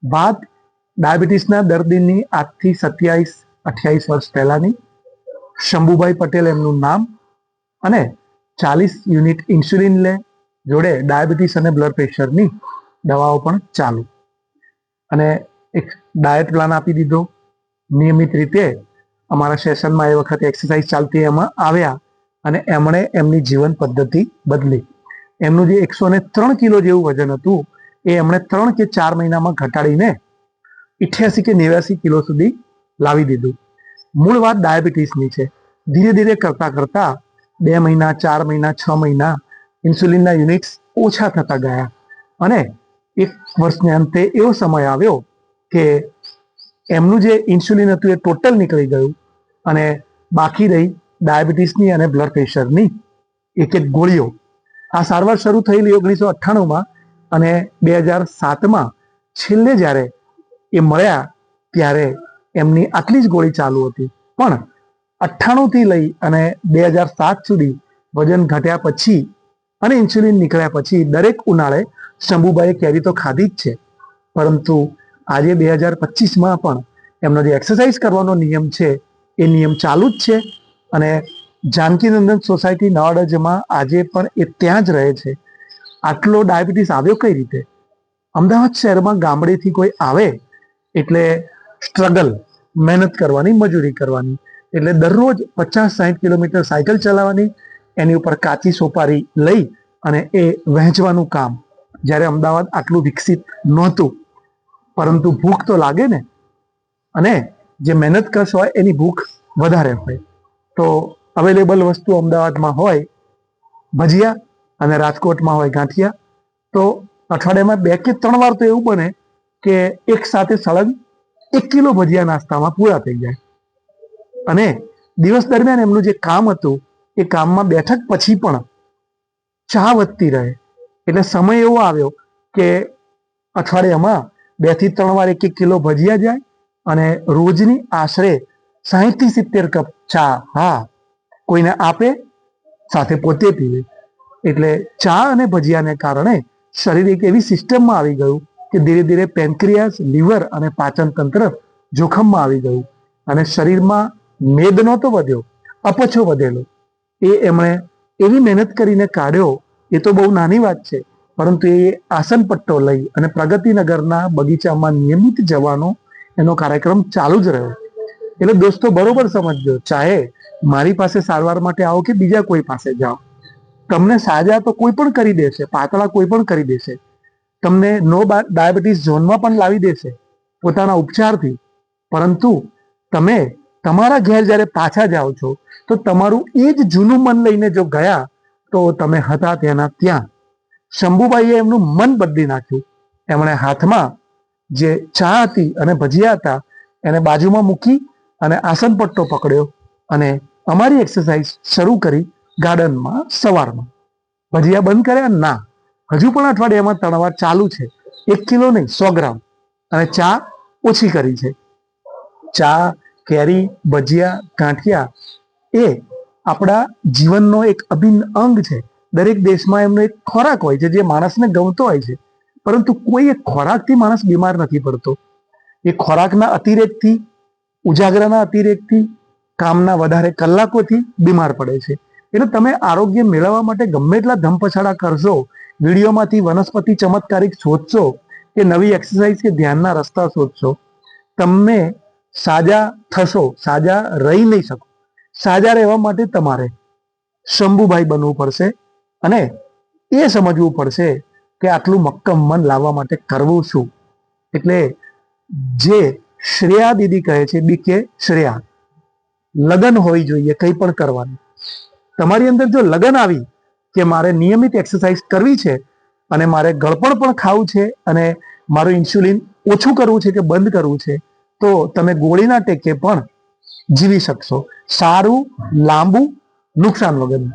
વાત ડાયાબિટીસના દર્દીની આજથી 27-28 વર્ષ પહેલાની. શંભુભાઈ પટેલ એમનું નામ, અને 40 યુનિટ ઇન્સ્યુલિન લે, જોડે ડાયાબિટીસ અને બ્લડ પ્રેશરની દવાઓ પણ ચાલુ, અને એક ડાયટ પ્લાન આપી દીધો. નિયમિત રીતે અમારા સેશનમાં એ વખતે એક્સરસાઇઝ ચાલતી એમાં આવ્યા, અને એમણે એમની જીવન પદ્ધતિ બદલી. એમનું જે 103 કિલો જેવું વજન હતું એ એમણે 3 કે 4 મહિનામાં ઘટાડીને 88 કે 89 કિલો સુધી લાવી દીધું. મૂળ વાત ડાયાબિટીસની છે. ધીરે ધીરે કરતા કરતા 2 મહિના, 4 મહિના, 6 મહિના ઇન્સ્યુલિનના યુનિટ્સ ઓછા થતા ગયા, અને 1 વર્ષને અંતે એવો સમય આવ્યો કે એમનું જે ઇન્સ્યુલિન હતું એ ટોટલ નીકળી ગયું, અને બાકી રહી ડાયાબિટીસની અને બ્લડ પ્રેશરની એક ગોળીઓ. આ સારવાર શરૂ થયેલી 1998માં, અને 2007માં છેલ્લે જ્યારે એ મળ્યા ત્યારે એમની આટલી જ ગોળી ચાલુ હતી. પણ 98થી લઈ અને 2007 સુધી વજન ઘટ્યા પછી અને ઇન્સ્યુલિન નીકળ્યા પછી દરેક ઉનાળે શંભુભાઈએ કેરી તો ખાધી જ છે, પરંતુ આજે 2025માં પણ એમનો જે એક્સરસાઇઝ કરવાનો નિયમ છે એ નિયમ ચાલુ જ છે, અને જાનકીનંદન સોસાયટી નવાડજમાં આજે પણ એ ત્યાં જ રહે છે. આટલો ડાયાબિટીસ આવ્યો કઈ રીતે? અમદાવાદ શહેરમાં ગામડેથી કોઈ આવે એટલે સ્ટ્રગલ, મહેનત કરવાની, મજૂરી કરવાની, એટલે દરરોજ 50-60 કિલોમીટર સાયકલ ચલાવવાની, એની ઉપર કાચી સોપારી લઈ અને એ વહેંચવાનું કામ. જ્યારે અમદાવાદ આટલું વિકસિત નહોતું, પરંતુ ભૂખ તો લાગે ને, અને જે મહેનત કશ હોય એની ભૂખ વધારે હોય. તો અવેલેબલ વસ્તુ અમદાવાદમાં હોય ભજીયા, અને રાજકોટમાં હોય ગાંઠિયા. તો અઠવાડિયામાં 2 કે 3 વાર તો એવું બને કે એક સાથે સળંગ 1 કિલો ભજીયા નાસ્તામાં પૂરા થઈ જાય. અને દિવસ દરમિયાન એમનું જે કામ હતું એ કામમાં બેઠક પછી પણ ચા વધતી રહે. એટલે સમય એવો આવ્યો કે અઠવાડિયામાં 2 થી 3 વાર 1-1 કિલો ભજીયા જાય, અને રોજની આશરે 60 થી 70 કપ ચા, હા, કોઈને આપે, સાથે પોતે પીવે. એટલે ચા અને ભજીયાને કારણે શરીર એક એવી સિસ્ટમમાં આવી ગયું કે ધીરે ધીરે પેન્ક્રિયાસ, લીવર અને પાચન તંત્ર જોખમમાં આવી ગયું, અને શરીરમાં મેદ નહોતો વધ્યો, અપચો વધેલો. એ એમણે એવી મહેનત કરીને કાઢ્યો. એ તો બહુ નાની વાત છે, પરંતુ એ આસન પટ્ટો લઈ અને પ્રગતિનગરના બગીચામાં નિયમિત જવાનો એનો કાર્યક્રમ ચાલુ જ રહ્યો. એટલે દોસ્તો બરોબર સમજજો, ચાહે મારી પાસે સારવાર માટે આવો કે બીજા કોઈ પાસે જાઓ, તમને સાજા તો કોઈ પણ કરી દેશે, પાતળા કોઈ પણ કરી દેશે, તમને નો ડાયાબિટીસ ઝોનમાં પણ લાવી દેશે પોતાના ઉપચારથી. પરંતુ તમે તમારા ઘેર જ્યારે પાછા જાઓ છો તો તમારું એ જ જૂનું મન લઈને જો ગયા તો તમે હતા ત્યાંના ત્યાં. શંભુભાઈએ એમનું મન બદલી નાખ્યું. એમણે હાથમાં જે ચા હતી અને ભજીયા હતા એને બાજુમાં મૂકી અને આસન પટ્ટો પકડ્યો, અને અમારી એક્સરસાઇઝ શરૂ કરી ગાર્ડનમાં સવારમાં. ભજીયા બંધ કર્યા ના, હજુ પણ અઠવાડિયામાં 3 વાર ચાલુ છે. 1 કિલો નહીં, 100 ગ્રામ. અને ચા ઓછી કરી છે. ચા, કેરી, ભજીયા, ગાંઠિયા એ આપણા જીવનનો એક અભિન્ન અંગ છે. દરેક દેશમાં એમનો એક ખોરાક હોય છે જે માણસને ગમતો હોય છે, પરંતુ કોઈ એક ખોરાકથી માણસ બીમાર નથી પડતો. એ ખોરાકના અતિરેકથી, ઉજાગરાના અતિરેકથી, કામના વધારે કલાકોથી બીમાર પડે છે. એટલે તમે આરોગ્ય મેળવવા માટે ગમે એટલા ધમપછાડા કરશો, વિડીયોમાંથી વનસ્પતિ ચમત્કારિક શોધશો, કે નવી એક્સરસાઇઝ કે ધ્યાનના રસ્તા શોધશો, તમને સાજા થશો, સાજા રહી નહીં શકો. સાજા રહેવા માટે તમારે શંભુભાઈ બનવું પડશે, અને એ સમજવું પડશે કે આટલું મક્કમ મન લાવવા માટે કરવું શું. એટલે જે શ્રેયા દીદી કહે છે, બીકે શ્રેયા, લગન હોવી જોઈએ કંઈ પણ કરવાની. તમારી અંદર જો લગન આવી કે મારે નિયમિત એક્સરસાઇઝ કરવી છે, અને મારે ગળપણ પણ ખાવું છે, અને મારું ઇન્સ્યુલિન ઓછું કરવું છે કે બંધ કરવું છે, તો તમે ગોળીના ટેકે પણ જીવી શકશો. સારું, લાંબુ, નુકસાન વગરનું.